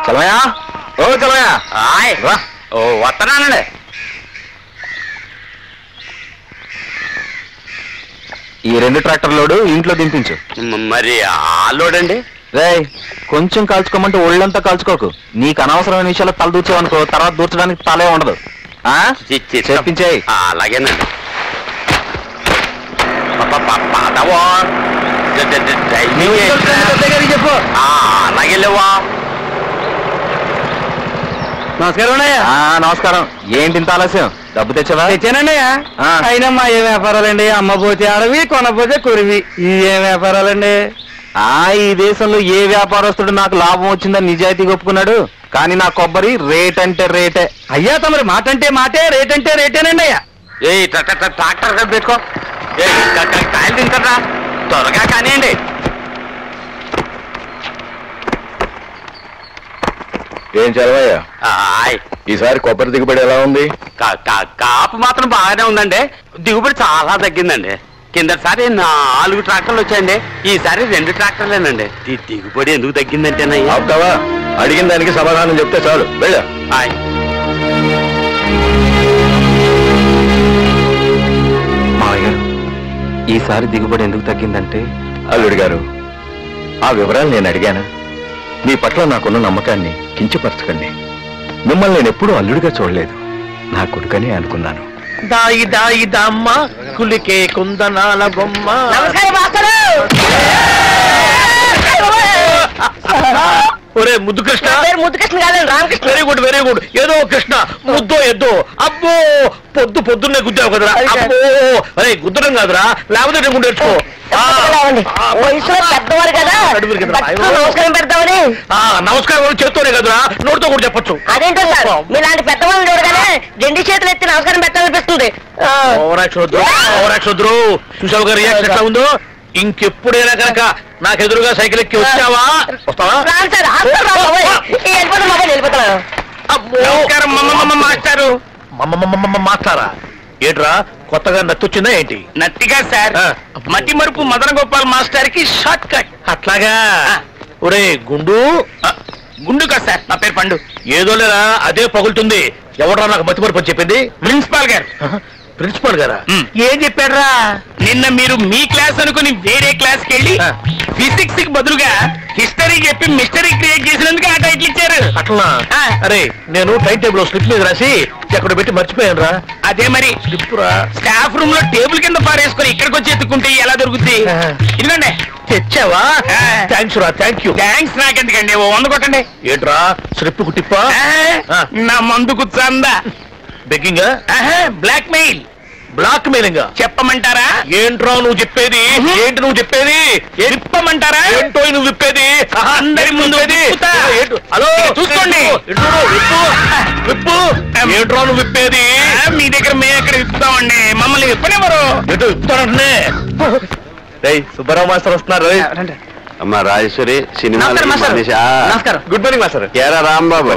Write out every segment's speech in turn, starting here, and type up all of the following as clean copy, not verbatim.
చలమయ్యా ఓ చలమయ్యా ఓ వస్తున్నానండి. ఈ 2 tractor load ఇంట్లో దింపించు. మరి ఆ లోడ్ అండి? రే కొంచెం కాల్చుకోమంటే ఒళ్ళంతా కాల్చుకోకు. నీకు అనవసరమైన విషయాలు తల దూర్చావనుకో తర్వాత దూర్చడానికి తలే ఉండదు. చెప్పించేయి. అలాగేనండి. చెప్పు. అలాగే లేవా? నమస్కారం. నమస్కారం. ఏంటి ఇంత ఆలస్యం? డబ్బు తెచ్చావా? తెచ్చానండి. అయినా మా ఏ వ్యాపారాలండి? అమ్మపోతే అడవి, కొనపోతే కురివి. ఈ ఏ వ్యాపారాలండి? ఈ దేశంలో ఏ వ్యాపారస్తుడు నాకు లాభం వచ్చిందని నిజాయితీగా ఒప్పుకున్నాడు. కానీ నా కొబ్బరి రేట్ అంటే రేటే. అయ్యా తమరి మాట అంటే మాటే, రేట్ అంటే రేటేనండి అయ్యా. ట్రాక్టర్ పెట్టుకో. కాయలు తింటారా? త్వరగా కానివ్వండి. ఏం చదవయ్యా, ఈసారి కొబ్బరి దిగుబడి ఎలా ఉంది? కాపు మాత్రం బాగానే ఉందండి. దిగుబడి చాలా తగ్గిందండి. కిందసారి 4 ట్రాక్టర్లు వచ్చాయండి. ఈసారి 2 ట్రాక్టర్లేనండి. దిగుబడి ఎందుకు తగ్గిందంటేనయ్యా? అవుతావా? అడిగిన దానికి సమాధానం చెప్తే చాలు. వెళ్ళా. మావయ్య గారు, ఈసారి దిగుబడి ఎందుకు తగ్గిందంటే? అల్లుడి గారు, ఆ వివరాలు నేను అడిగాను. మీ పట్ల నాకున్న నమ్మకాన్ని కించపరచకండి. మిమ్మల్ని నేను ఎప్పుడూ అల్లుడిగా చూడలేదు, నా కొడుకనే అనుకున్నాను. దాయి దాయి దమ్మ కులికే కుందనాల బొమ్మ. ఒరే ముద్దు కృష్ణ. ముద్దు కృష్ణ కాదండి, Ramakrishna. Very good very good. ఏదో కృష్ణ ముద్దో ఎద్దో. అబ్బో పొద్దున్నే గుద్దావు కదరా. అబ్బో అరే గుద్దడం కాదురా, లేకపోతే నేను గుండెట్టుకో. పెద్దవారు కదా, నమస్కారం పెడతామని. నమస్కారం చేత్తోనే కదరా, నోటితో కూడా చెప్పొచ్చు. అదేంటో సార్, మీలాంటి పెద్దవాళ్ళని చూడగానే 2 చేతులు ఎత్తి నమస్కారం పెట్టాలనిపిస్తుంది. చూసావు గారు రియాక్షన్ ఎట్లా ఉందో. ఇంకెప్పుడైనా కనుక నాకు ఎదురుగా సైకిల్ ఎక్కి వచ్చావా? మాట్లారా? ఏట్రా కొత్తగా నచ్చొచ్చిందా ఏంటి? నత్తిగా సార్, మతి మరుపు మదన గోపాల్ మాస్టర్ కి షార్ట్ కట్. అట్లాగా? ఒరే గుండు. గుండు కాదు సార్, నా పేరు పండు. ఏదో లేరా, అదే పగులుతుంది. ఎవడరా నాకు మతి మరుపు చెప్పింది? ప్రిన్సిపాల్ గారు. ప్రిన్సిపాల్ గారా? ఏం చెప్పాడ్రా? నిన్న మీరు మీ క్లాస్ అనుకుని వేరే క్లాస్ కి వెళ్ళి ఫిజిక్స్ కి బదులుగా హిస్టరీ చెప్పి మిస్టరీ క్రియేట్ చేసినందుకు ఆ టైటిల్ ఇచ్చారు. అట్లా? అరే నేను టైం టేబుల్ స్లిప్ మీద రాసి ఎక్కడ పెట్టి మర్చిపోయాను రా. అదే మరి స్లిప్ రా. స్టాఫ్ రూమ్ లో టేబుల్ కింద పారేసుకొని ఇక్కడికి వచ్చి ఎత్తుకుంటే ఎలా దొరుకుతుంది? ఇదిగోండి. తెచ్చావా? థ్యాంక్స్ రా. Thank you. థ్యాంక్స్ నాకెందుకండి, 100 కొట్టండి. ఏంట్రా స్లిప్ కు టిప్పా? నా మందుకు చందా. Begging? Blackmail. Blackmailing చెప్పమంటారా? ఏంట్రా నువ్వు చెప్పేది? ఏంటి నువ్వు చెప్పేది? చెప్పమంటారా? ఏంటో నువ్వు విప్పేది? అందరి ముందు హలో చూసుకోండి. విప్పు. ఏంట్రా నువ్వు విప్పేది? మీ దగ్గర మేము ఎక్కడ విప్పుతామండి, మమ్మల్ని విప్పనివ్వరు. ఏంటో విప్పుతానంటే. సుబ్బారావు మాస్టర్ వస్తున్నారు. అమ్మా రాజేశ్వరి, సినిమా. నమస్కారం. Good morning master. కేరా రాంబాబు,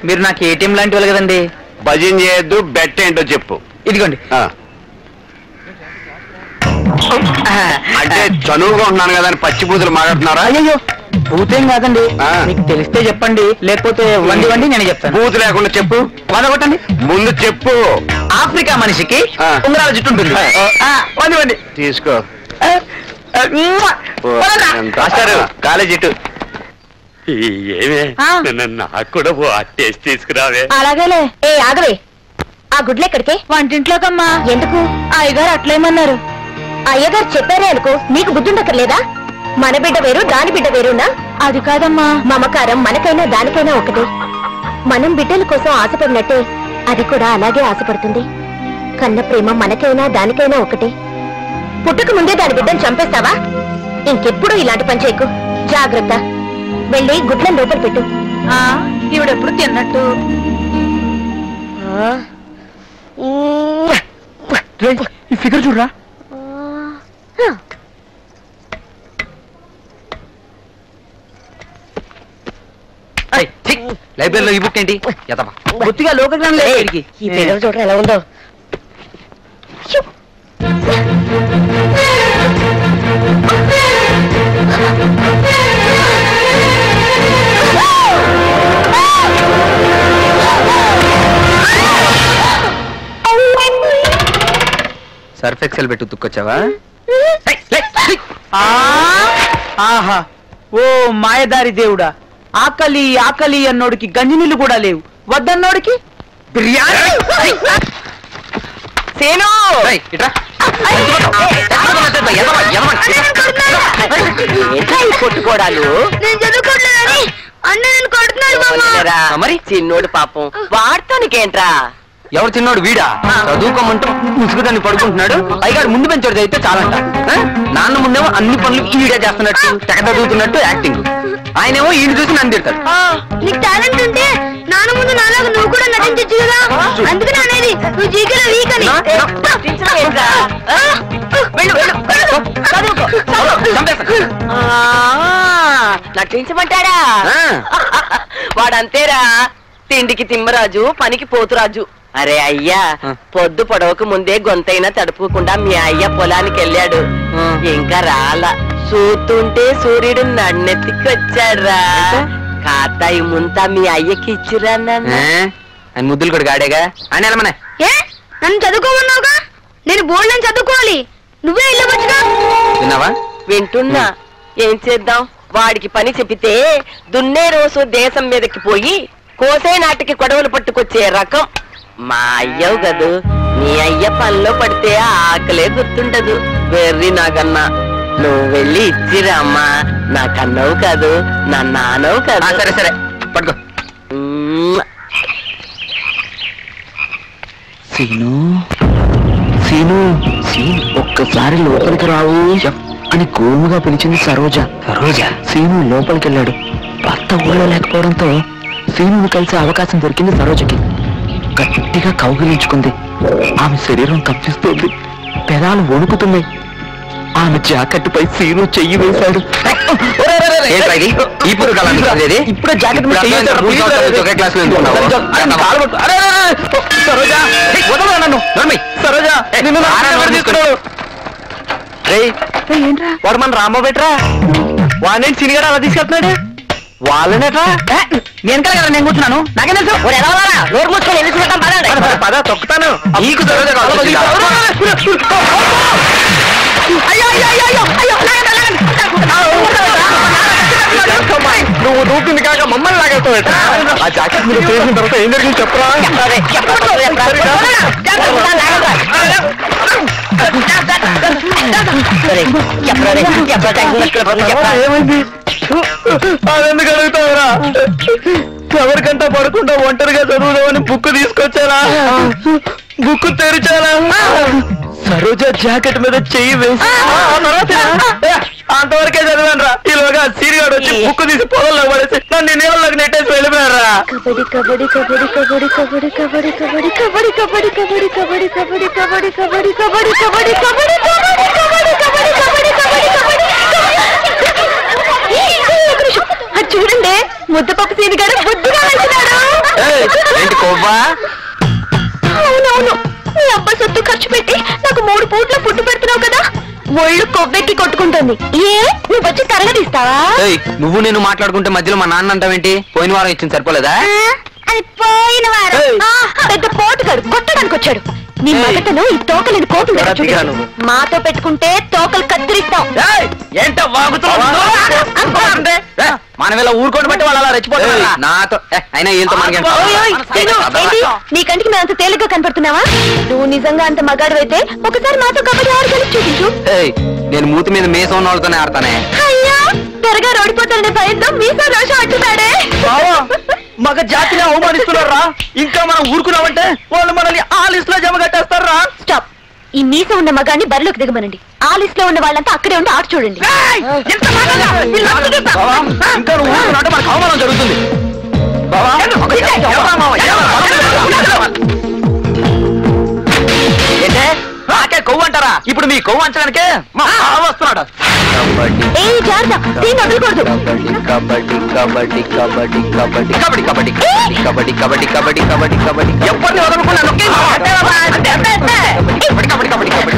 మీరు నాకు ఏటీఎం లాంటి వాళ్ళు కదండి. భజన చేయొద్దు, బెట్ ఏంటో చెప్పు. ఇదిగోండి. అంటే చనువుగా ఉన్నాను కదా అని పచ్చి బూతులు మాట్లాడుతున్నారా? అయ్యో బూతేం కాదండి, మీకు తెలిస్తే చెప్పండి, లేకపోతే వండి నేను చెప్తాను. బూతు లేకుండా చెప్పు. కొట్టండి. ముందు చెప్పు. ఆఫ్రికా మనిషికి ఉంగరాల జుట్టు ఉంటుంది. వండి తీసుకో. కాలేజ్ ఇటు. ఏమే నాకు కూడా టేస్ట్ తీసుకురావే. అలాగేలే. ఏ ఆగవే, ఆ గుడ్లు ఎక్కడికి? వంటింట్లోకమ్మా. ఎందుకు? అయ్యగారు అట్లేమన్నారు. అయ్యగారు చెప్పారే అనుకో, నీకు బుద్ధుండక్కర్లేదా? మన బిడ్డ వేరు, దాని బిడ్డ వేరునా? అది కాదమ్మా. మమకారం మనకైనా దానికైనా ఒకటే. మనం బిడ్డల కోసం ఆశపడినట్టే అది కూడా అలాగే ఆశపడుతుంది. కన్న ప్రేమ మనకైనా దానికైనా ఒకటే. పుట్టక ముందే దాని బిడ్డను చంపేస్తావా? ఇంకెప్పుడు ఇలాంటి పని చేయకు. జాగ్రత్త. వెళ్ళి గుడ్లను లోపల పెట్టు. ఇవిడెప్పుడు తిన్నట్టు. ఈ ఫిగర్ చూడరా. లైబ్రరీలో ఈ బుక్ ఏంటి? బొత్తిగా లోకజ్ఞానం లేదు. ఈ ఫిగర్ చూడరా ఎలా ఉందో. సర్ఫ్ ఎక్సెల్ పెట్టి ఉతుక్కొచ్చావా? ఆహా, ఓ మాయదారి దేవుడా, ఆకలి ఆకలి అన్నోడికి గంజినీళ్ళు కూడా లేవు, వద్దన్నోడికి బిర్యానీ. సేను కొట్టుకోడాలు మరి చిన్నోడు పాపం వాడుతానికేంట్రా? ఎవరు చిన్నోడు? వీడా చదువుకోమంటూ ముసుగుదాన్ని పడుకుంటున్నాడు. పైగాడు ముందు పెంచోడు అయితే చాలంట. నాన్న ముందేమో అన్ని పనులు ఈడే చేస్తున్నట్టు, తెగ చదువుతున్నట్టు యాక్టింగ్. ఆయనేమో ఈయన చూసి నన్ను తిడతాడు. నీకు టాలెంట్ ఉంటే నాన్న ముందు నాలాగా నువ్వు కూడా నటించచ్చు కదా. అందుకని అనేది నువ్వు జీకెలో వీక్ అని. నటించమంటాడా? వాడంతేరా, తిండికి తిమ్మరాజు, పనికి పోతురాజు. అరే అయ్యా, పొద్దు పొడవకు ముందే గొంతైనా తడుపుకుండా మీ అయ్య పొలానికి వెళ్ళాడు, ఇంకా రాలా. చూస్తుంటే సూర్యుడు నన్నెత్తికొచ్చాడ్రా. కాతాయి ముంతా మీ అయ్యకి ఇచ్చిరా నాన్న. ఆయన ముద్దులు కూడా గాడేగా అని వెళ్ళమనే. నన్ను చదువుకోమన్నావుగా, నేను బోర్డు అని చదువుకోవాలి, నువ్వే వెళ్ళవచ్చుగా. విన్నావా? వింటున్నా. ఏం చేద్దాం, వాడికి పని చెప్పితే దున్నే రోజు దేశం మీదకి పోయి కోసే నాటికి కొడవలు పట్టుకొచ్చే రకం మా అయ్యవు కదూ. నీ అయ్య పనిలో పడితే ఆకలే గుర్తుండదు. వెర్రి నాకన్నా, నువ్వు వెళ్ళి ఇచ్చిరా అమ్మా. నాకన్నావు కాదు, నా నాన్నవు కాదు. సరే సరే పట్టుకో. సీను సీను సీను ఒక్కసారి లోపలికి రావు అని గోముగా పిలిచింది సరోజ. సరోజ సీను లోపలికి వెళ్ళాడు. భర్త ఊళ్ళో లేకపోవడంతో సీనుని కలిసే అవకాశం దొరికింది సరోజకి. గట్టిగా కౌగిలించుకుంది. ఆమె శరీరం కంపిస్తోంది, పెదాలు వణుకుతున్నాయి. ఆమె జాకెట్ పై సీను చెయ్యి వేశాడు. ఇప్పుడే జాకెట్ వాడు మన రాంబాబు బెట్రా. వాడిని సినిగాడు అలా తీసుకెళ్తున్నాడు. వాళ్ళనేట్రా నేను కదా, నేను కూర్చున్నాను, నాకే తెలుసు. నోరు మూసుకొని ఎందుకు పద తొక్కుతాను. నీకు నువ్వు దూకింది కాక మమ్మల్ని లాగేస్తావు. ఆ జాకెట్ మీద చేసిన తర్వాత ఏం జరిగింది చెప్పరా? ఏమైంది? అదెందుకు అడుగుతావురా? ఎవరికంటా పడకుండా ఒంటరిగా చదువుదామని బుక్ తీసుకొచ్చారా? బుక్ తెరిచారా? సరోజ జాకెట్ మీద చెయ్యి వేసి అంతవరకే చదివాను రా. ఈలోగా సీరిగాడు వచ్చి బుక్ తీసి పొలంలో పడేసి నన్ను నీళ్ళలోకి నెట్టేసి వెళ్ళిపోయారా. కబడ్డీ కబడ్డీ కబడ్డీ కబడ్డీ కబడ్డీ కబడ్డీ కబడ్డీ కబడ్డీ కబడ్డీ కబడ్డీ కబడ్డీ కబడ్డీ కబడ్డీ కబడ్డీ కబడ్డీ కబడ్డీ చూడండి, ముద్దపప్పు సీనిగాడు బుద్ధిగా వెళ్తున్నాడు. అవునవును, నీ అబ్బా సొత్తు ఖర్చు పెట్టి నాకు 3 పూట్ల ఫుడ్ పెడుతున్నావు కదా, ఒళ్ళు కొవ్వెక్కి కొట్టుకుంటుంది. ఏ నువ్వు వచ్చి తరగదిస్తావా? నువ్వు నేను మాట్లాడుకుంటే మధ్యలో మా నాన్న అంటావేంటి? పోయిన వారం ఇచ్చింది సరిపోలేదా? అది పోయిన వారం పెద్ద పోటుగాడు కొట్టడానికి వచ్చాడు. నీ మగతను ఈ తోకలేని కోపం మాతో పెట్టుకుంటే తోకలు కత్తిరిస్తాం. ఏంటో మనమేలా ఊరుకోండి బట్టి వాళ్ళు అలా రెచ్చిపోతారు నాతో. అయినా ఏంటో నీ కంటికి మేము అంత తేలిగ్గా కనపడుతున్నావా? నువ్వు నిజంగా అంత మగాడు అయితే ఒకసారి మాతో కబడ్డీ ఆడగలిసి చూపించు. నేను మూతి మీద మీసం ఉన్న వాళ్ళతోనే ఆడతానే. అయ్యా, త్వరగా ఓడిపోతాడనే భయంతో మీసా రోషం అట్టుతాడే. మగ జాతిని అవమానిస్తున్నారా? ఇంకా మనం ఊరుకున్నామంటే వాళ్ళు మనల్ని ఆ లిస్ట్ లో జమ కట్టేస్తారా? స్టాప్. ఈ మీస ఉన్న మగాన్ని బరిలోకి దిగమనండి. ఆ లిస్ట్ లో ఉన్న వాళ్ళంతా అక్కడే ఉండి ఆట చూడండి. ఇంకా నువ్వు ఊరుకున్నట్టు మనకు అవమానం జరుగుతుంది. నాకే కొవ్వు అంటారా? ఇప్పుడు మీ కొవ్వు అంచడానికే వస్తున్నాడు. ఏ జాగ్రత్త, దీన్ని వదలకూడదు. కబడ్డీ కబడ్డీ కబడ్డీ కబడ్డీ కబడ్డీ కబడ్డీ కబడ్డీ కబడ్డీ కబడ్డీ కబడ్డీ కబడ్డీ ఎవరిని వదలకుండా కబడ్డీ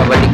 కబడ్డీ